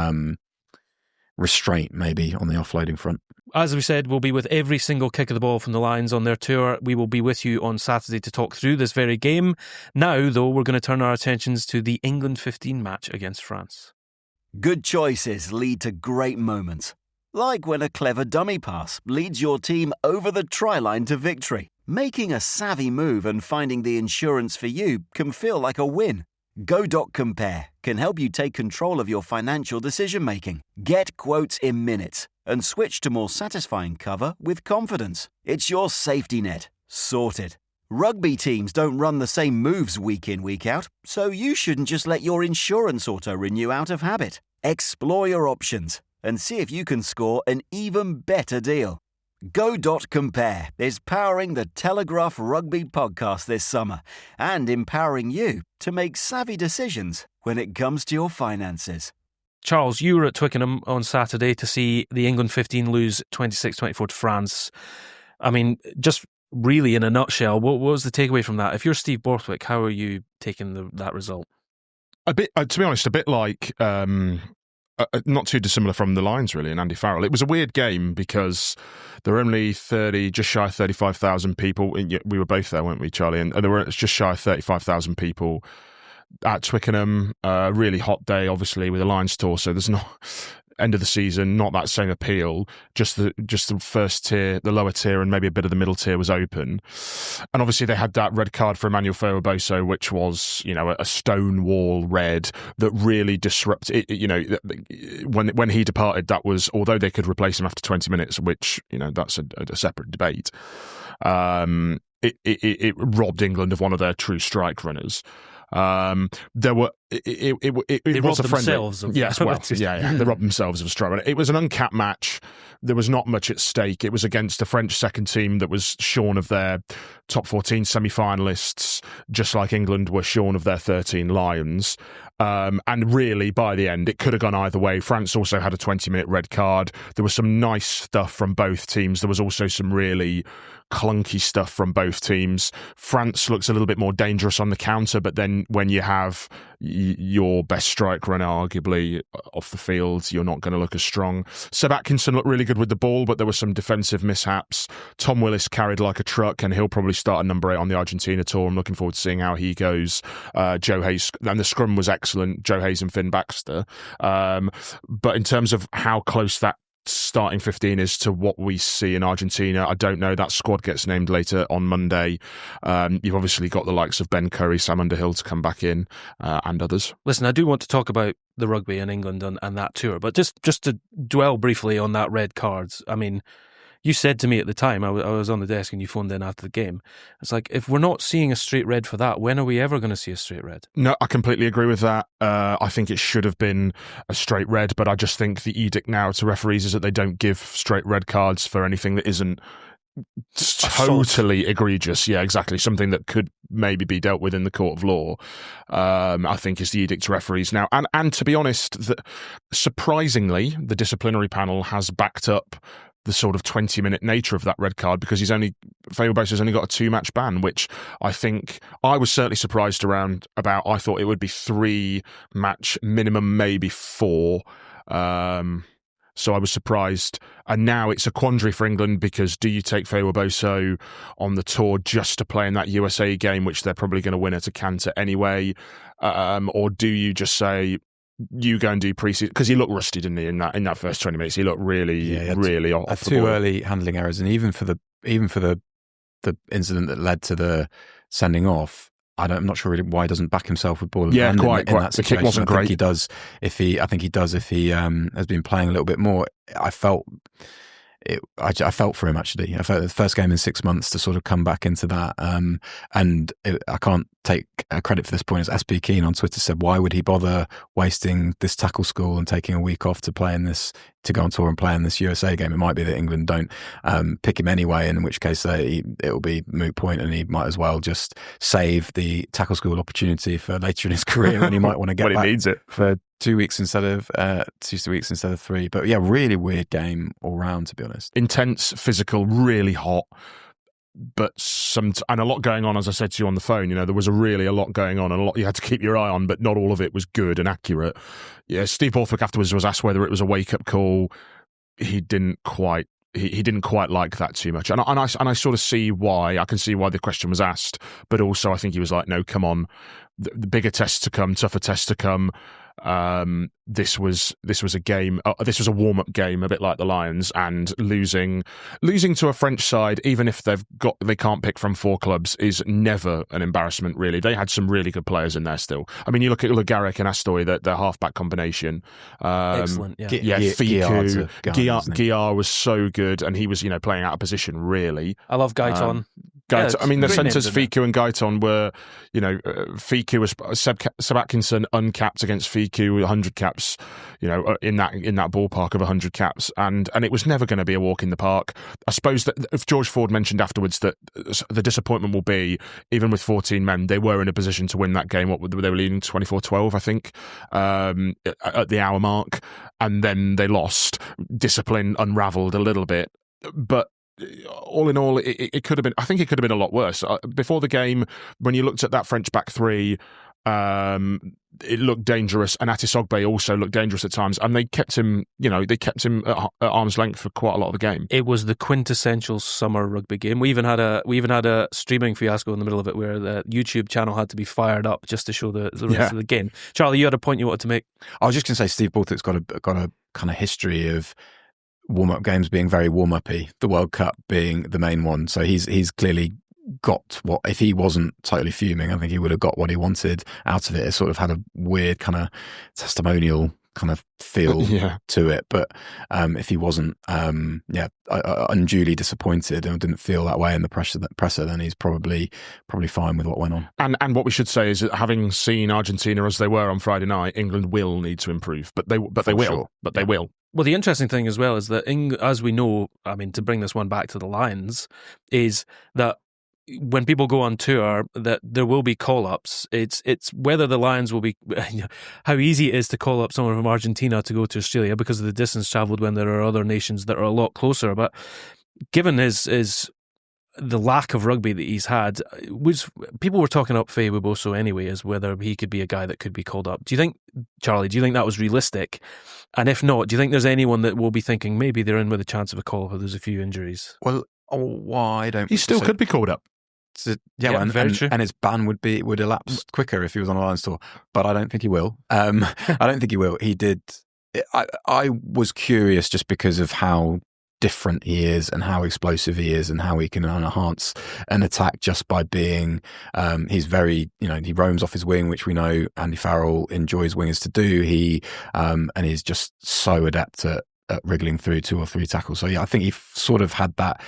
restraint maybe on the offloading front. As we said, we'll be with every single kick of the ball from the Lions on their tour. We will be with you on Saturday to talk through this very game. Now, though, we're going to turn our attentions to the England 15 match against France. Good choices lead to great moments. Like when a clever dummy pass leads your team over the try line to victory. Making a savvy move and finding the insurance for you can feel like a win. Go.compare can help you take control of your financial decision-making. Get quotes in minutes and switch to more satisfying cover with confidence. It's your safety net. Sorted. Rugby teams don't run the same moves week in, week out, so you shouldn't just let your insurance auto-renew out of habit. Explore your options and see if you can score an even better deal. Go.compare is powering the Telegraph Rugby Podcast this summer and empowering you to make savvy decisions when it comes to your finances. Charles, you were at Twickenham on Saturday to see the England 15 lose 26-24 to France. I mean, just really in a nutshell, what was the takeaway from that? If you're Steve Borthwick, how are you taking that result? A bit, to be honest, a bit like not too dissimilar from the Lions, really, and Andy Farrell. It was a weird game because there were only just shy of 35,000 people. We were both there, weren't we, Charlie? And there were just shy of 35,000 people at Twickenham. Really hot day, obviously, with the Lions tour. So there's not end of the season, not that same appeal. Just the first tier, the lower tier, and maybe a bit of the middle tier was open. And obviously they had that red card for Emmanuel Feo-Boso, which was, a stonewall red that really disrupted. When he departed, that was, although they could replace him after 20 minutes, which that's a separate debate. It robbed England of one of their true strike runners. There were it was a friendly. Yes, well, they robbed themselves of a strike. It was an uncapped match. There was not much at stake. It was against a French second team that was shorn of their top 14 semi-finalists, just like England were shorn of their 13 Lions. And really, by the end, it could have gone either way. France also had a 20-minute red card. There was some nice stuff from both teams. There was also some really clunky stuff from both teams. France looks a little bit more dangerous on the counter, but then when you have your best strike runner arguably off the field, you're not going to look as strong. Seb Atkinson looked really good with the ball, but there were some defensive mishaps. Tom Willis carried like a truck, and he'll probably start at number 8 on the Argentina tour. I'm looking forward to seeing how he goes. Joe Hayes, and the scrum was excellent, Joe Hayes and Finn Baxter. But in terms of how close that starting 15 is to what we see in Argentina, I don't know. That squad gets named later on Monday. You've obviously got the likes of Ben Curry, Sam Underhill to come back in, and others. Listen, I do want to talk about the rugby in England and that tour, but just to dwell briefly on that red cards. I mean, you said to me at the time, I was on the desk and you phoned in after the game. It's like, if we're not seeing a straight red for that, when are we ever going to see a straight red? No, I completely agree with that. I think it should have been a straight red, but I just think the edict now to referees is that they don't give straight red cards for anything that isn't totally egregious. Yeah, exactly. Something that could maybe be dealt with in the court of law, I think, is the edict to referees now. And to be honest, surprisingly, the disciplinary panel has backed up the sort of 20-minute nature of that red card, because Feo-Boso's only got a 2-match ban, which I think I was certainly surprised about. I thought it would be 3-match minimum, maybe 4. So I was surprised. And now it's a quandary for England, because do you take Feo-Boso on the tour just to play in that USA game, which they're probably going to win at a canter anyway? Or do you just say, you go and do pre-season, because he looked rusty, didn't he? In that first 20 minutes, he looked really off the ball. 2 early handling errors, and even for the incident that led to the sending off, I'm not sure really why he doesn't back himself with ball in hand in that situation. The kick wasn't great. I think he does if he has been playing a little bit more. I felt for him, actually. I felt the first game in 6 months to sort of come back into that. I can't take credit for this point, as SB Keane on Twitter said, why would he bother wasting this tackle school and taking a week off to go on tour and play in this USA game? It might be that England don't pick him anyway, and in which case it'll be moot point, and he might as well just save the tackle school opportunity for later in his career, and he might want to get back he needs it for 2 weeks instead of 2 weeks instead of 3. But yeah, really weird game all round, to be honest. Intense, physical, really hot, but and a lot going on. As I said to you on the phone, there was really a lot going on, and a lot you had to keep your eye on, but not all of it was good and accurate. Yeah, Steve Borthwick afterwards was asked whether it was a wake-up call. He didn't quite like that too much, and I sort of see why. I can see why the question was asked, but also I think he was like, no, come on, the bigger tests to come, tougher tests to come. This was a game. This was a warm-up game, a bit like the Lions, and losing to a French side, even if they can't pick from 4 clubs, is never an embarrassment. Really, they had some really good players in there still. I mean, you look at Le Garrick and Astoy, their halfback combination. Excellent. Yeah, Fiku, Guillard was so good, and he was playing out of position. Really, I love Gaiton. I mean, the great centres, names, isn't Fiku and Gaiton were, Fiku was Seb Atkinson uncapped against Fiku, 100 caps, in that ballpark of 100 caps, and it was never going to be a walk in the park. I suppose that if George Ford mentioned afterwards that the disappointment will be, even with 14 men, they were in a position to win that game. They were leading 24-12, I think, at the hour mark, and then they lost. Discipline unravelled a little bit, but all in all, it could have been. I think it could have been a lot worse. Before the game, when you looked at that French back three, it looked dangerous, and Atisogbe also looked dangerous at times. And they kept him, at arm's length for quite a lot of the game. It was the quintessential summer rugby game. We even had a streaming fiasco in the middle of it, where the YouTube channel had to be fired up just to show the rest of the game. Charlie, you had a point you wanted to make. I was just going to say, Steve Borthwick's got a kind of history of warm-up games being very warm-uppy, the World Cup being the main one. So he's clearly got what, if he wasn't totally fuming, I think he would have got what he wanted out of it. It sort of had a weird kind of testimonial kind of feel to it. But if he wasn't unduly disappointed and didn't feel that way in the presser, then he's probably fine with what went on. And what we should say is that having seen Argentina as they were on Friday night, England will need to improve, but they will. Well, the interesting thing as well is that, as we know, I mean, to bring this one back to the Lions, is that when people go on tour, that there will be call-ups. It's whether the Lions will be, how easy it is to call up someone from Argentina to go to Australia because of the distance travelled when there are other nations that are a lot closer. But given the lack of rugby that he's had, people were talking up Faye Wiboso anyway as whether he could be a guy that could be called up. Do you think, Charlie, that was realistic? And if not, do you think there's anyone that will be thinking maybe they're in with a chance of a call-up if there's a few injuries? Well, why don't he still could be called up? And his ban would elapse quicker if he was on a Lions tour, but I don't think he will. I don't think he will. He did. I was curious just because of how different he is and how explosive he is and how he can enhance an attack just by being he's very, he roams off his wing, which we know Andy Farrell enjoys wingers to do. He and he's just so adept at wriggling through 2 or 3 tackles. So I think he sort of had that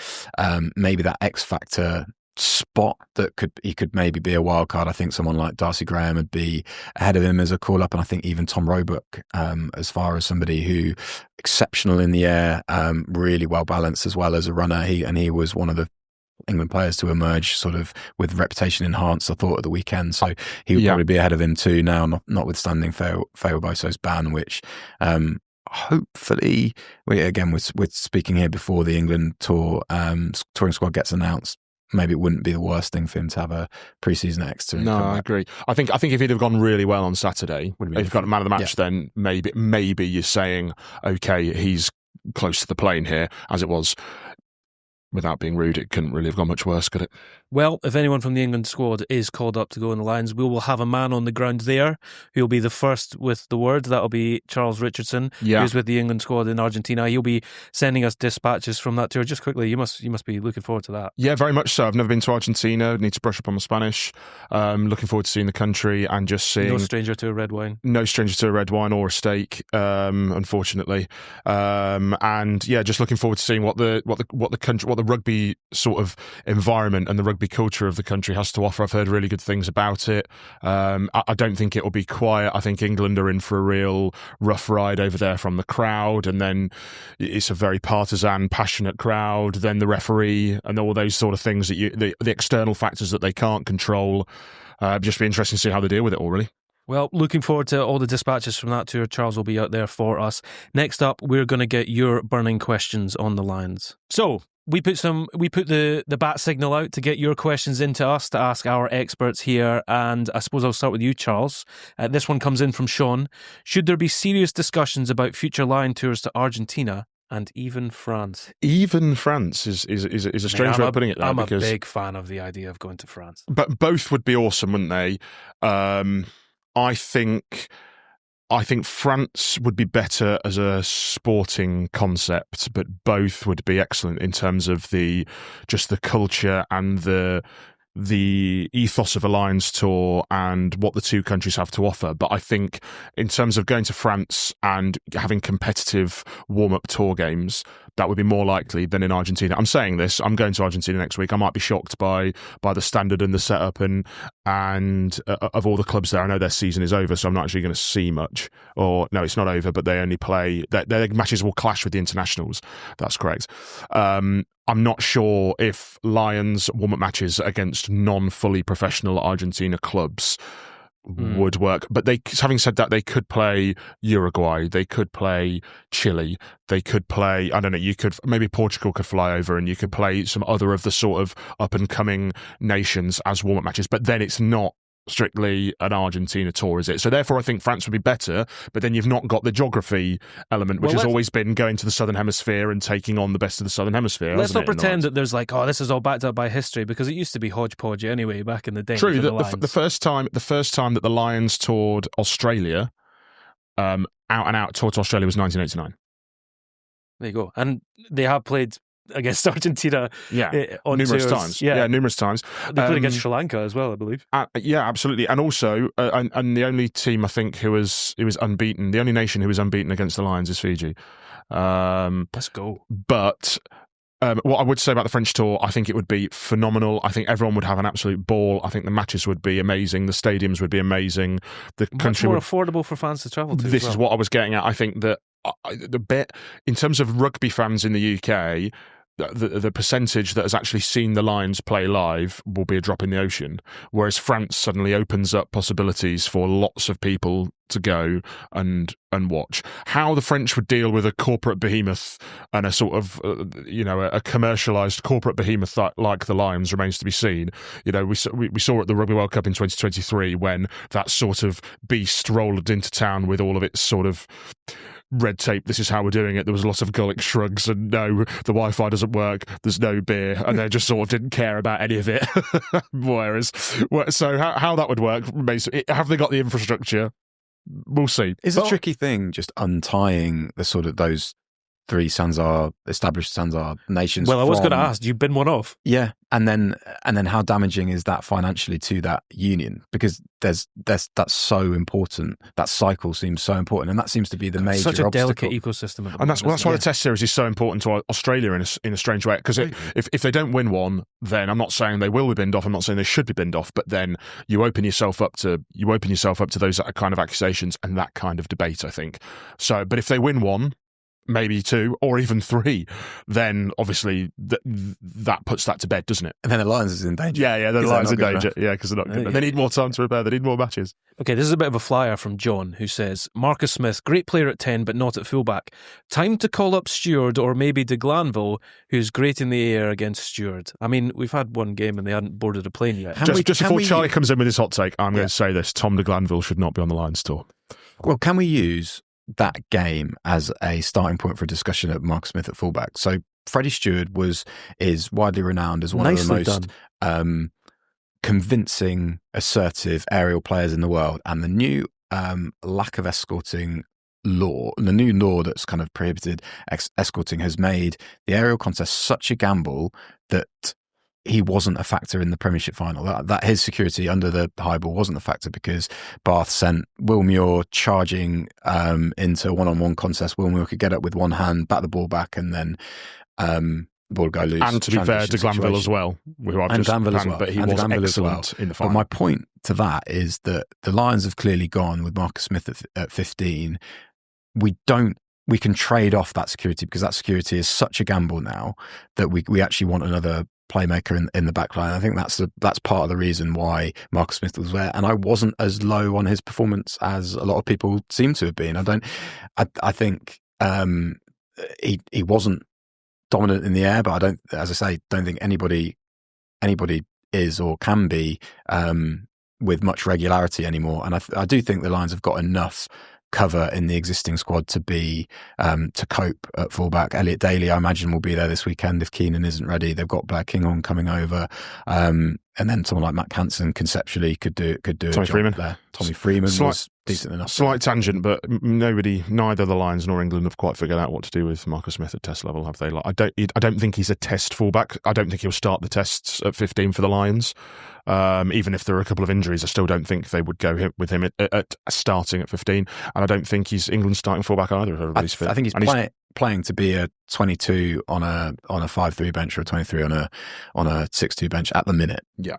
maybe that X factor spot that he could maybe be a wild card. I think someone like Darcy Graham would be ahead of him as a call up, and I think even Tom Roebuck, as far as somebody who exceptional in the air, really well balanced as well as a runner. He was one of the England players to emerge sort of with reputation enhanced, I thought, at the weekend. So he would probably be ahead of him too now, notwithstanding Faye Wiboso's ban, which hopefully, we're speaking here before the England tour touring squad gets announced. Maybe it wouldn't be the worst thing for him to have a pre-season extra. No, I agree. I think if he'd have gone really well on Saturday, if he'd got a man of the match, then maybe you're saying, okay, he's close to the plane here. As it was, without being rude, it couldn't really have gone much worse, could it? Well, if anyone from the England squad is called up to go in the Lions, we will have a man on the ground there who'll be the first with the word. That'll be Charles Richardson, who's with the England squad in Argentina. He'll be sending us dispatches from that tour. Just quickly, you must be looking forward to that. Yeah, very much so. I've never been to Argentina. Need to brush up on my Spanish. Looking forward to seeing the country and just seeing. No stranger to a red wine. No stranger to a red wine or a steak, unfortunately. And yeah, just looking forward to seeing what the country, what the rugby sort of environment and the rugby culture of the country has to offer. I've heard really good things about it. I don't think it will be quiet. I think England are in for a real rough ride over there from the crowd, and then it's a very partisan, passionate crowd. Then the referee and all those sort of things that the external factors that they can't control. Just be interesting to see how they deal with it all, really. Well, looking forward to all the dispatches from that tour. Charles will be out there for us. Next up, we're going to get your burning questions on the Lions. So we put the bat signal out to get your questions into us to ask our experts here, and I suppose I'll start with you, Charles. This one comes in from Sean. Should there be serious discussions about future Lion tours to Argentina and even France? Even France is a strange way of putting it there. I'm a big fan of the idea of going to France. But both would be awesome, wouldn't they? I think France would be better as a sporting concept, but both would be excellent in terms of the culture and the the ethos of a Lions tour and what the two countries have to offer. But I think in terms of going to France and having competitive warm-up tour games, that would be more likely than in Argentina. I'm saying this, I'm going to Argentina next week. I might be shocked by the standard and the setup and of all the clubs there. I know their season is over, so I'm not actually going to see much. Or no, it's not over, but they only play, their matches will clash with the internationals. That's correct. I'm not sure if Lions warm-up matches against non-fully professional Argentina clubs would work. But having said that, they could play Uruguay, they could play Chile, they could play, I don't know, maybe Portugal could fly over and you could play some other of the sort of up-and-coming nations as warm-up matches. But then it's not strictly an Argentina tour, is it? So therefore I think France would be better, but then you've not got the geography element, which has always been going to the Southern Hemisphere and taking on the best of the Southern Hemisphere. Let's not pretend that there's like, oh, this is all backed up by history, because it used to be hodgepodge anyway back in the day. True. The first time that the Lions toured Australia, out and out toured Australia was 1989. There you go. And they have played against Argentina on numerous tours. times. Yeah, numerous times. They played against Sri Lanka as well, I believe. Yeah, absolutely. And also, and the only team I think who was unbeaten, the only nation who was unbeaten against the Lions is Fiji. Let's go. But what I would say about the French tour, I think it would be phenomenal. I think everyone would have an absolute ball. I think the matches would be amazing. The stadiums would be amazing. The country more affordable for fans to travel to. This is what I was getting at. I think that the bit in terms of rugby fans in the UK, the percentage that has actually seen the Lions play live will be a drop in the ocean, whereas France suddenly opens up possibilities for lots of people to go and watch. How the French would deal with a corporate behemoth and a sort of a commercialised corporate behemoth like the Lions remains to be seen. We saw at the Rugby World Cup in 2023 when that sort of beast rolled into town with all of its sort of red tape. This is how we're doing it. There was a lot of gullic shrugs and no, the Wi-Fi doesn't work, there's no beer, and they just sort of didn't care about any of it. So how that would work, have they got the infrastructure? We'll see. It's a tricky thing, just untying the sort of those three established Sanzar nations. Well, I was going to ask, you've been one off. Yeah, and then how damaging is that financially to that union? Because that's so important. That cycle seems so important, and that seems to be the major such a obstacle. delicate ecosystem. And that's why the Test Series is so important to Australia in a strange way. Because if they don't win one, then I'm not saying they will be binned off. I'm not saying they should be binned off. But then you open yourself up to those kind of accusations and that kind of debate, I think. So, but if they win one, maybe two or even three, then obviously that puts that to bed, doesn't it? And then the Lions is in danger. Yeah, the Lions are in danger. Yeah, because they're not good enough. They need more time to prepare. They need more matches. Okay, this is a bit of a flyer from John, who says, Marcus Smith, great player at 10 but not at fullback. Time to call up Stewart or maybe de Glanville, who's great in the air against Stewart. I mean, we've had one game and they hadn't boarded a plane yet. Just before Charlie comes in with his hot take, I'm going to say this: Tom de Glanville should not be on the Lions tour. Well, can we use that game as a starting point for a discussion at Mark Smith at fullback? So Freddie Stewart is widely renowned as one of the most convincing, assertive aerial players in the world, and the new lack of escorting law, the new law that's kind of prohibited escorting, has made the aerial contest such a gamble that he wasn't a factor in the Premiership final. That his security under the high ball wasn't a factor because Bath sent Will Muir charging into a one-on-one contest. Will Muir could get up with one hand, bat the ball back, and then the ball would go loose. And to be fair, de Glanville as well. But he was excellent in the final. But my point to that is that the Lions have clearly gone with Marcus Smith at 15. We can trade off that security because that security is such a gamble now that we actually want another playmaker in the back line. I think that's part of the reason why Marcus Smith was there, and I wasn't as low on his performance as a lot of people seem to have been. I think he wasn't dominant in the air, but don't think anybody is or can be with much regularity anymore. And I do think the Lions have got enough cover in the existing squad to be to cope at fullback. Elliot Daly, I imagine, will be there this weekend if Keenan isn't ready. They've got Blair Kinghorn coming over. And then someone like Matt Hansen conceptually could do Tommy a job there. Tommy Freeman was decent enough. Slight tangent, but neither the Lions nor England have quite figured out what to do with Marcus Smith at test level, have they? I don't think he's a test fullback. I don't think he'll start the tests at 15 for the Lions. Even if there are a couple of injuries, I still don't think they would go with him at starting at 15. And I don't think he's England's starting fullback either, if everybody's fit. I think he's playing to be a 22 on a 5-3 bench or a 23 on a 6-2 bench at the minute. Yeah.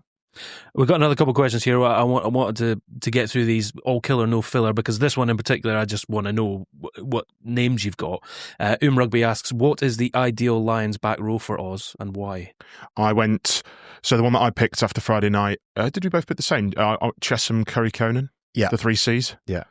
We've got another couple of questions here. I wanted to get through these all killer, no filler, because this one in particular, I just want to know what names you've got. Rugby asks, what is the ideal Lions back row for Oz and why? So the one that I picked after Friday night, did we both pick the same? Chesham, Curry, Conan? Yeah. The 3 Cs? Yeah.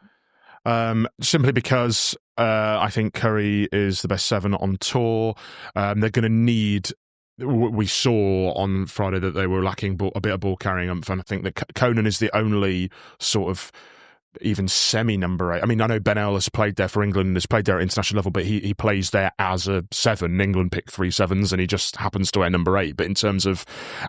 Simply because I think Curry is the best 7 on tour. They're going to need... We saw on Friday that they were lacking a bit of ball carrying umph, and I think that Conan is the only sort of even semi-number 8. I mean, I know Ben Earl has played there for England and has played there at international level, but he plays there as a 7. England picked 3 7s and he just happens to wear number 8. But in terms of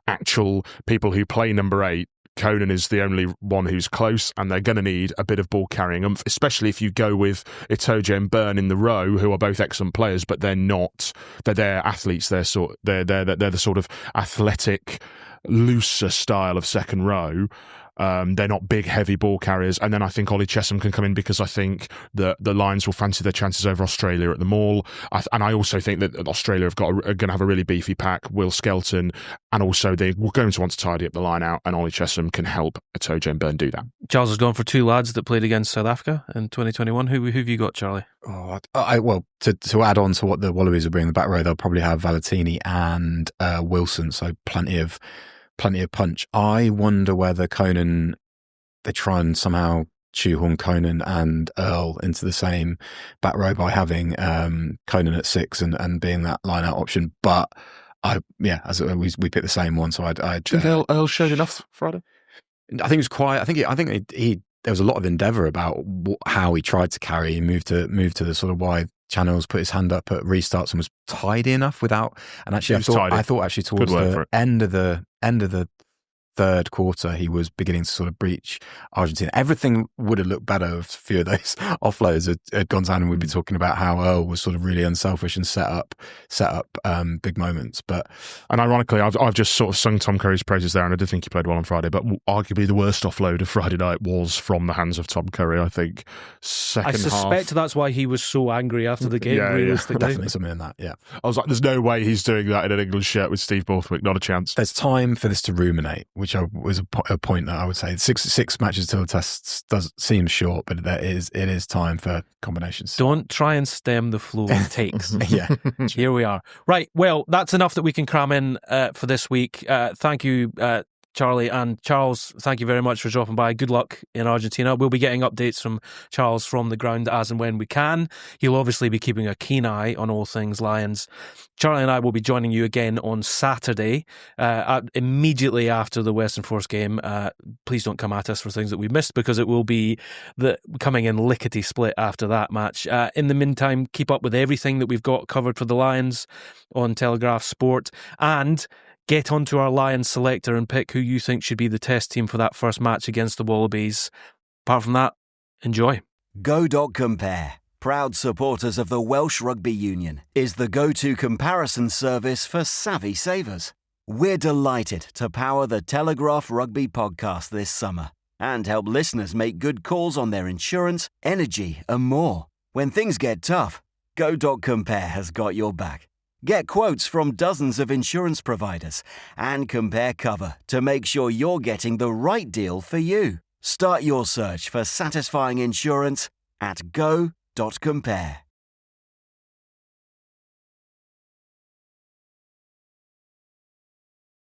actual people who play number 8, Conan is the only one who's close, and they're going to need a bit of ball carrying umph, especially if you go with Itoje and Byrne in the row, who are both excellent players, but they're athletes. They're the sort of athletic, looser style of second row. They're not big, heavy ball carriers. And then I think Ollie Chesham can come in because I think that the Lions will fancy their chances over Australia at the Maul. And I also think that Australia are going to have a really beefy pack. Will Skelton, and also they're going to want to tidy up the line out, and Ollie Chesham can help Itoje and Byrne do that. Charles has gone for 2 lads that played against South Africa in 2021. Who have you got, Charlie? Well, to add on to what the Wallabies are bringing the back row, they'll probably have Valentini and Wilson, so plenty of punch. I wonder whether Conan, they try and somehow shoehorn Conan and Earl into the same back row by having Conan at 6 and being that line out option. But we picked the same one, so I'd think Earl showed enough Friday. I think it was quiet. I think there was a lot of endeavour about how he tried to carry. He moved to the sort of wide channels, put his hand up at restarts, and was tidy enough without. And actually, I thought actually towards the end of the third quarter, he was beginning to sort of breach Argentina. Everything would have looked better if a few of those offloads had gone down, and we'd be talking about how Earl was sort of really unselfish and set up big moments. And ironically, I've just sort of sung Tom Curry's praises there, and I did think he played well on Friday, but arguably the worst offload of Friday night was from the hands of Tom Curry, I think. I suspect that's why he was so angry after the game. Definitely something in that, yeah. I was like, there's no way he's doing that in an England shirt with Steve Borthwick, not a chance. There's time for this to ruminate, which was a point that I would say. Six matches till the tests does seem short, but it is time for combinations. Don't try and stem the flow of takes. Yeah. Here we are. Right, well, that's enough that we can cram in for this week. Thank you, Charlie and Charles. Thank you very much for dropping by. Good luck in Argentina. We'll be getting updates from Charles from the ground as and when we can. He'll obviously be keeping a keen eye on all things Lions. Charlie and I will be joining you again on Saturday, immediately after the Western Force game. Please don't come at us for things that we missed, because it will be coming in lickety-split after that match. In the meantime, keep up with everything that we've got covered for the Lions on Telegraph Sport, and get onto our Lions selector and pick who you think should be the test team for that first match against the Wallabies. Apart from that, enjoy. Go.compare, proud supporters of the Welsh Rugby Union, is the go-to comparison service for savvy savers. We're delighted to power the Telegraph Rugby Podcast this summer and help listeners make good calls on their insurance, energy and more. When things get tough, Go.compare has got your back. Get quotes from dozens of insurance providers and compare cover to make sure you're getting the right deal for you. Start your search for satisfying insurance at Go.compare.